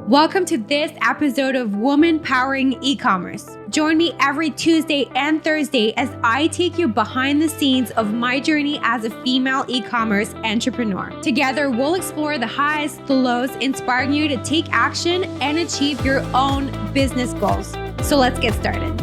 Welcome to this episode of Woman Powering E-commerce. Join me every Tuesday and Thursday as I take you behind the scenes of my journey as a female e-commerce entrepreneur. Together, we'll explore the highs, the lows, inspiring you to take action and achieve your own business goals. So let's get started.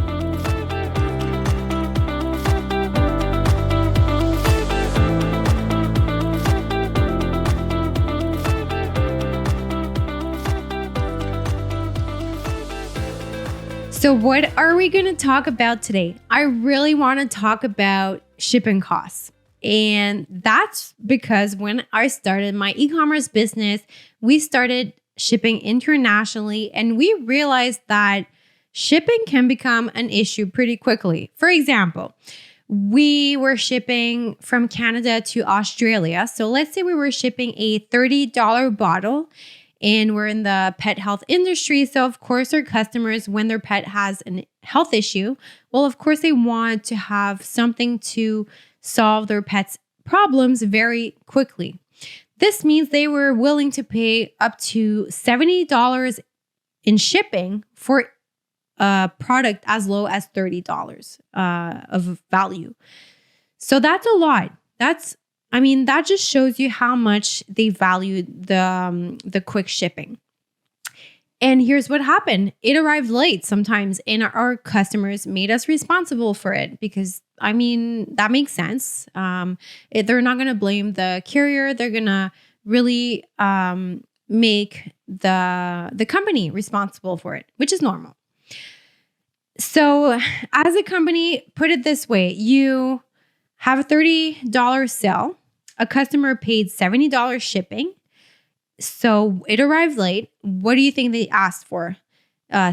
So what are we going to talk about today? I really want to talk about shipping costs. And that's because when I started my e-commerce business, we started shipping internationally and we realized that shipping can become an issue pretty quickly. For example, we were shipping from Canada to Australia. So let's say we were shipping a $30 bottle. And we're in the pet health industry. So of course, our customers, when their pet has a health issue, well, of course, they want to have something to solve their pet's problems very quickly. This means they were willing to pay up to $70 in shipping for a product as low as $30 of value. So that's a lot. That just shows you how much they value the quick shipping. And here's what happened. It arrived late sometimes, and our customers made us responsible for it because, that makes sense. They're not going to blame the carrier. They're going to really make the company responsible for it, which is normal. So as a company, put it this way, you have a $30 sale. A customer paid $70 shipping. So it arrived late. What do you think they asked for?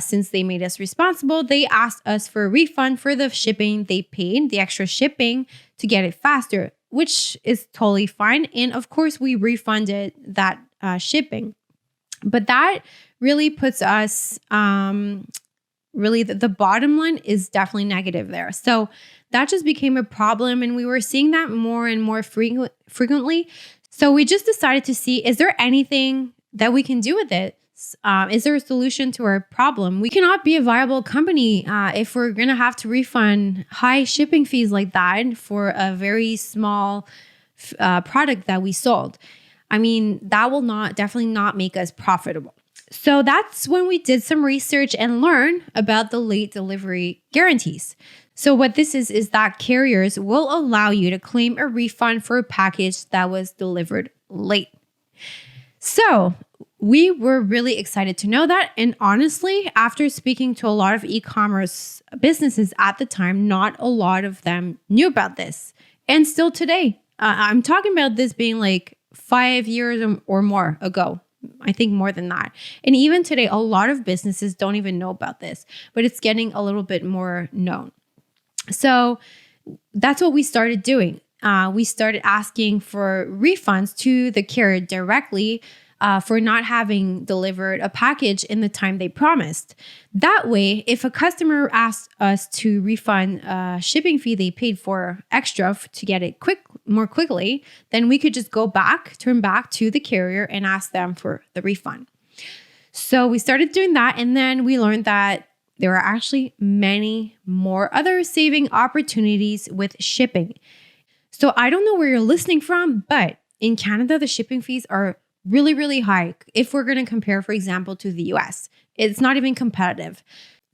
Since they made us responsible, they asked us for a refund for the shipping they paid, the extra shipping to get it faster, which is totally fine. And of course, we refunded that shipping. But that really puts us, the bottom line is definitely negative there. So that just became a problem, and we were seeing that more and more frequently. So we just decided to see, is there anything that we can do with it? Is there a solution to our problem? We cannot be a viable company if we're going to have to refund high shipping fees like that for a very small product that we sold. That will definitely not make us profitable. So that's when we did some research and learned about the late delivery guarantees. So what this is that carriers will allow you to claim a refund for a package that was delivered late. So we were really excited to know that. And honestly, after speaking to a lot of e-commerce businesses at the time, not a lot of them knew about this. And still today, I'm talking about this being like 5 years or more ago. I think more than that. And even today, a lot of businesses don't even know about this, but it's getting a little bit more known. So that's what we started doing. We started asking for refunds to the carrier directly for not having delivered a package in the time they promised. That way, if a customer asked us to refund a shipping fee they paid for extra to get it more quickly, then we could just turn back to the carrier and ask them for the refund. So we started doing that, and then we learned that there are actually many more other saving opportunities with shipping. So I don't know where you're listening from, but in Canada, the shipping fees are really, really high. If we're going to compare, for example, to the US, it's not even competitive.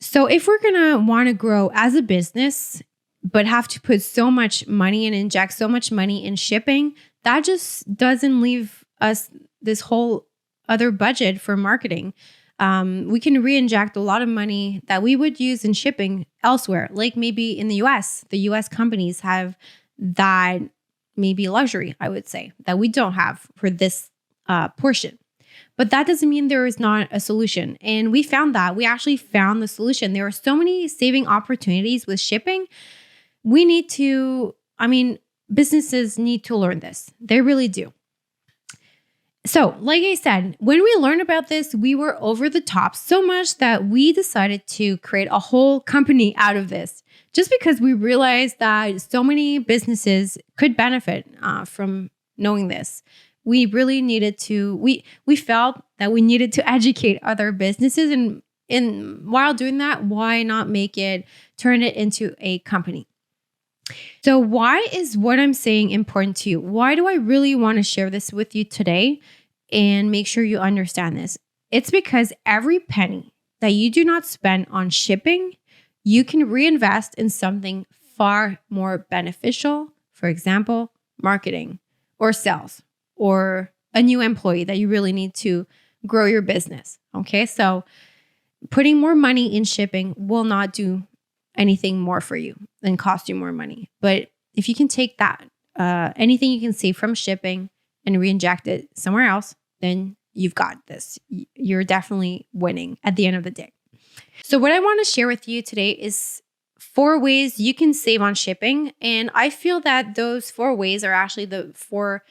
So if we're going to want to grow as a business, but have to put so much money and inject so much money in shipping, that just doesn't leave us this whole other budget for marketing. We can re-inject a lot of money that we would use in shipping elsewhere, like maybe in the US. The US companies have that maybe luxury, I would say, that we don't have for this portion. But that doesn't mean there is not a solution. And we found that. We actually found the solution. There are so many saving opportunities with shipping. Businesses need to learn this. They really do. So, like I said, when we learned about this, we were over the top so much that we decided to create a whole company out of this, just because we realized that so many businesses could benefit from knowing this. we really needed to, we felt that we needed to educate other businesses. And while doing that, why not turn it into a company? So why is what I'm saying important to you? Why do I really want to share this with you today and make sure you understand this? It's because every penny that you do not spend on shipping, you can reinvest in something far more beneficial. For example, marketing or sales or a new employee that you really need to grow your business. Okay, so putting more money in shipping will not do anything more for you and cost you more money. But if you can take that, anything you can save from shipping and reinject it somewhere else, then you've got this. You're definitely winning at the end of the day. So what I want to share with you today is 4 ways you can save on shipping. And I feel that those 4 ways are actually the 4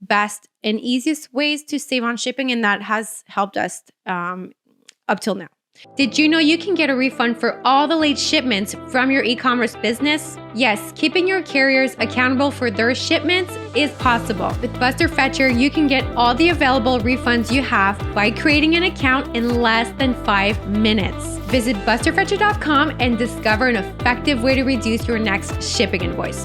best and easiest ways to save on shipping. And that has helped us up till now. Did you know you can get a refund for all the late shipments from your e-commerce business? Yes, keeping your carriers accountable for their shipments is possible. With Buster Fetcher, you can get all the available refunds you have by creating an account in less than 5 minutes. Visit busterfetcher.com and discover an effective way to reduce your next shipping invoice.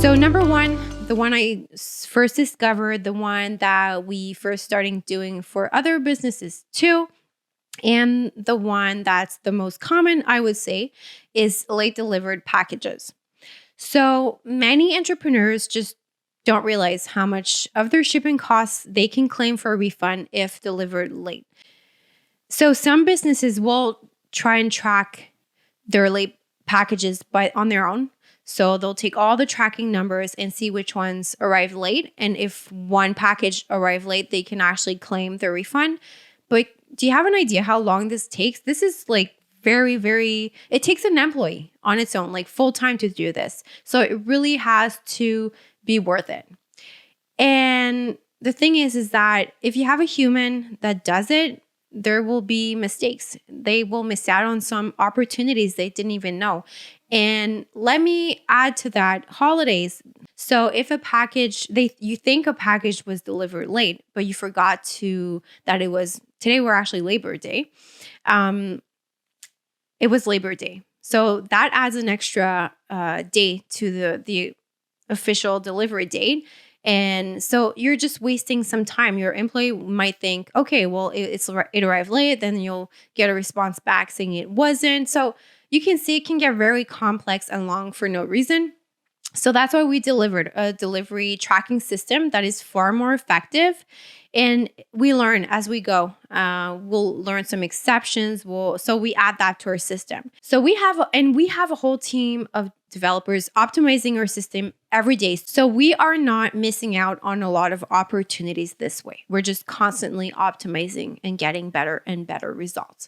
So number 1, the one I first discovered, the one that we first started doing for other businesses too, and the one that's the most common, I would say, is late delivered packages. So many entrepreneurs just don't realize how much of their shipping costs they can claim for a refund if delivered late. So some businesses will try and track their late packages on their own. So they'll take all the tracking numbers and see which ones arrive late. And if one package arrived late, they can actually claim the refund. But do you have an idea how long this takes? This is like it takes an employee on its own, like full time to do this. So it really has to be worth it. And the thing is that if you have a human that does it, there will be mistakes. They will miss out on some opportunities they didn't even know. And let me add to that, holidays. So if you think a package was delivered late, but you forgot that it was, today we're actually Labor Day. It was Labor Day. So that adds an extra day to the official delivery date. And so you're just wasting some time. Your employee might think, okay, well, it arrived late. Then you'll get a response back saying it wasn't. So you can see it can get very complex and long for no reason. So that's why we delivered a delivery tracking system that is far more effective. And we learn as we go. We'll learn some exceptions. So we add that to our system. So we have a whole team of developers optimizing our system every day. So we are not missing out on a lot of opportunities this way. We're just constantly optimizing and getting better and better results.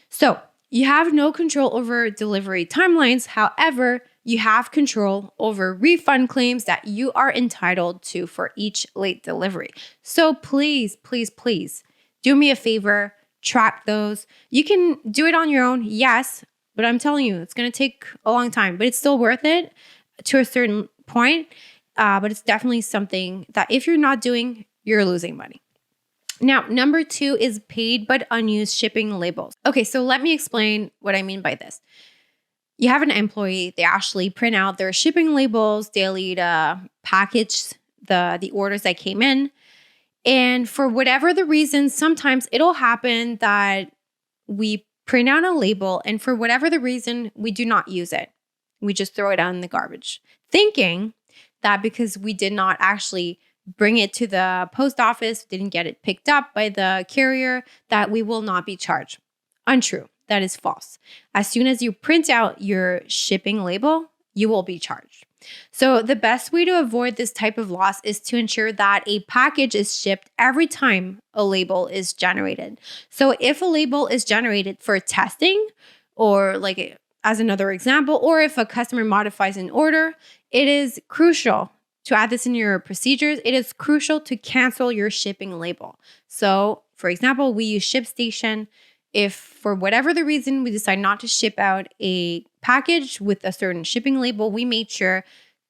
So you have no control over delivery timelines. However, you have control over refund claims that you are entitled to for each late delivery. So please, please, please do me a favor, track those. You can do it on your own, yes, but I'm telling you, it's going to take a long time, but it's still worth it to a certain point. But it's definitely something that if you're not doing, you're losing money. Now, number 2 is paid but unused shipping labels. Okay, so let me explain what I mean by this. You have an employee, they actually print out their shipping labels, daily package the orders that came in. And for whatever the reason, sometimes it'll happen that we print out a label and for whatever the reason, we do not use it. We just throw it out in the garbage, thinking that because we did not actually bring it to the post office, didn't get it picked up by the carrier, that we will not be charged. Untrue. That is false. As soon as you print out your shipping label, you will be charged. So the best way to avoid this type of loss is to ensure that a package is shipped every time a label is generated. So if a label is generated for testing, or like as another example, or if a customer modifies an order, it is crucial to add this in your procedures. It is crucial to cancel your shipping label. So for example, we use ShipStation. If for whatever the reason we decide not to ship out a package with a certain shipping label, we made sure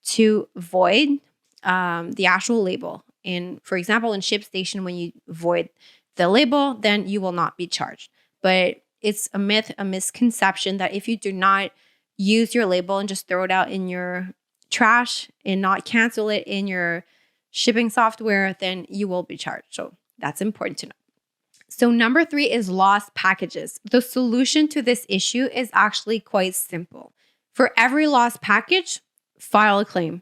to void the actual label. And for example, in ShipStation, when you void the label, then you will not be charged. But it's a myth, a misconception that if you do not use your label and just throw it out in your trash and not cancel it in your shipping software, then you will be charged. So that's important to know. So number 3 is lost packages. The solution to this issue is actually quite simple. For every lost package, file a claim.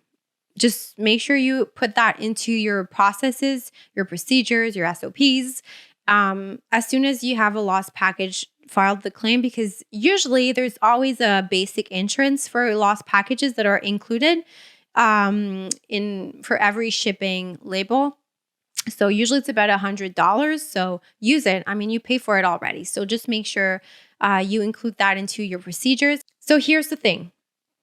Just make sure you put that into your processes, your procedures, your SOPs. As soon as you have a lost package, file the claim, because usually there's always a basic insurance for lost packages that are included for every shipping label. So usually it's about $100. So use it. I mean, you pay for it already. So just make sure you include that into your procedures. So here's the thing.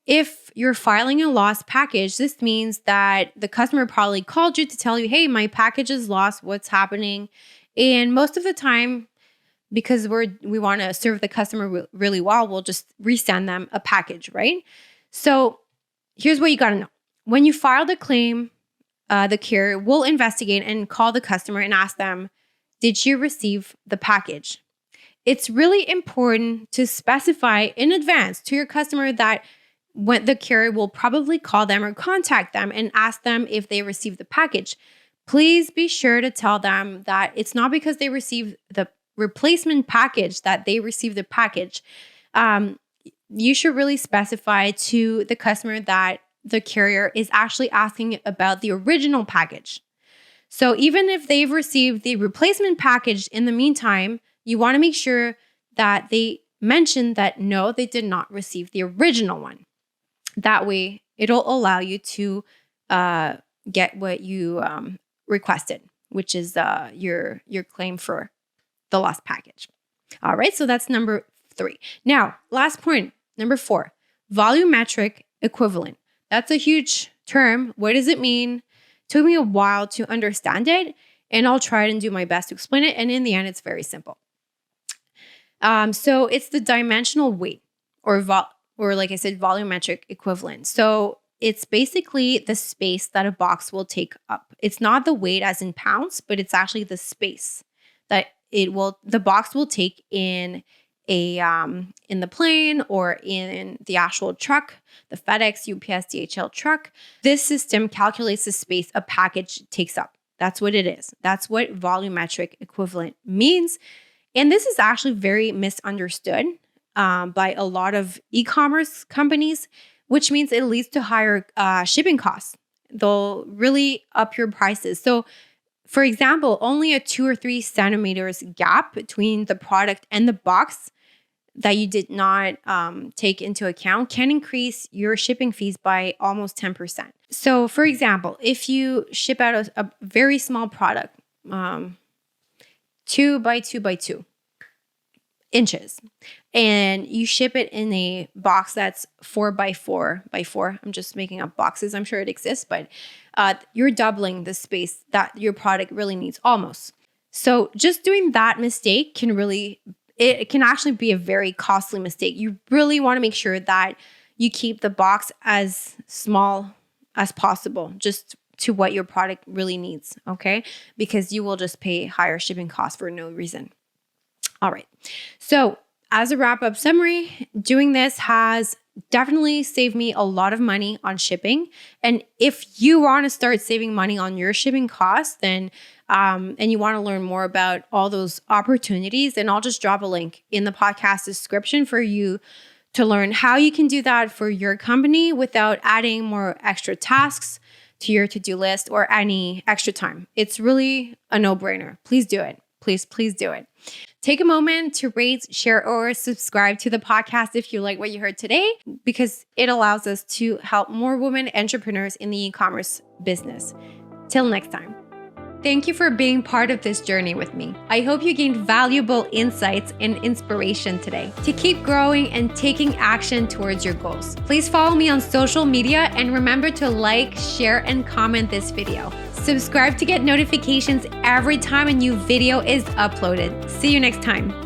If you're filing a lost package, this means that the customer probably called you to tell you, hey, my package is lost. What's happening? And most of the time, because we want to serve the customer really well, we'll just resend them a package, right? So here's what you got to know. When you file the claim, the carrier will investigate and call the customer and ask them, did you receive the package? It's really important to specify in advance to your customer that when the carrier will probably call them or contact them and ask them if they received the package. Please be sure to tell them that it's not because they received the replacement package that they received the package. You should really specify to the customer that the carrier is actually asking about the original package. So even if they've received the replacement package in the meantime, you want to make sure that they mention that no, they did not receive the original one. That way, it'll allow you to get what you requested, which is your claim for the lost package. All right, so that's number 3. Now, last point, number 4, volumetric equivalent. That's a huge term. What does it mean? It took me a while to understand it, and I'll try and do my best to explain it. And in the end, it's very simple. So it's the dimensional weight, or like I said, volumetric equivalent. So it's basically the space that a box will take up. It's not the weight as in pounds, but it's actually the space that the box will take in the plane or in the actual truck, the FedEx, UPS, DHL truck. This system calculates the space a package takes up. That's what it is. That's what volumetric equivalent means. And this is actually very misunderstood by a lot of e-commerce companies, which means it leads to higher shipping costs. They'll really up your prices. So for example, only a 2 or 3 centimeters gap between the product and the box that you did not take into account can increase your shipping fees by almost 10%. So for example, if you ship out a very small product, 2 by 2 by 2 inches, and you ship it in a box that's 4 by 4 by 4. I'm just making up boxes. I'm sure it exists, but you're doubling the space that your product really needs almost. So just doing that mistake it can actually be a very costly mistake. You really want to make sure that you keep the box as small as possible, just to what your product really needs, okay? Because you will just pay higher shipping costs for no reason. All right. So as a wrap-up summary, doing this has definitely saved me a lot of money on shipping. And if you want to start saving money on your shipping costs, then and you want to learn more about all those opportunities, then I'll just drop a link in the podcast description for you to learn how you can do that for your company without adding more extra tasks to your to-do list or any extra time. It's really a no-brainer. Please do it. Please do it. Take a moment to rate, share, or subscribe to the podcast if you like what you heard today, because it allows us to help more women entrepreneurs in the e-commerce business. Till next time. Thank you for being part of this journey with me. I hope you gained valuable insights and inspiration today to keep growing and taking action towards your goals. Please follow me on social media and remember to like, share, and comment this video. Subscribe to get notifications every time a new video is uploaded. See you next time.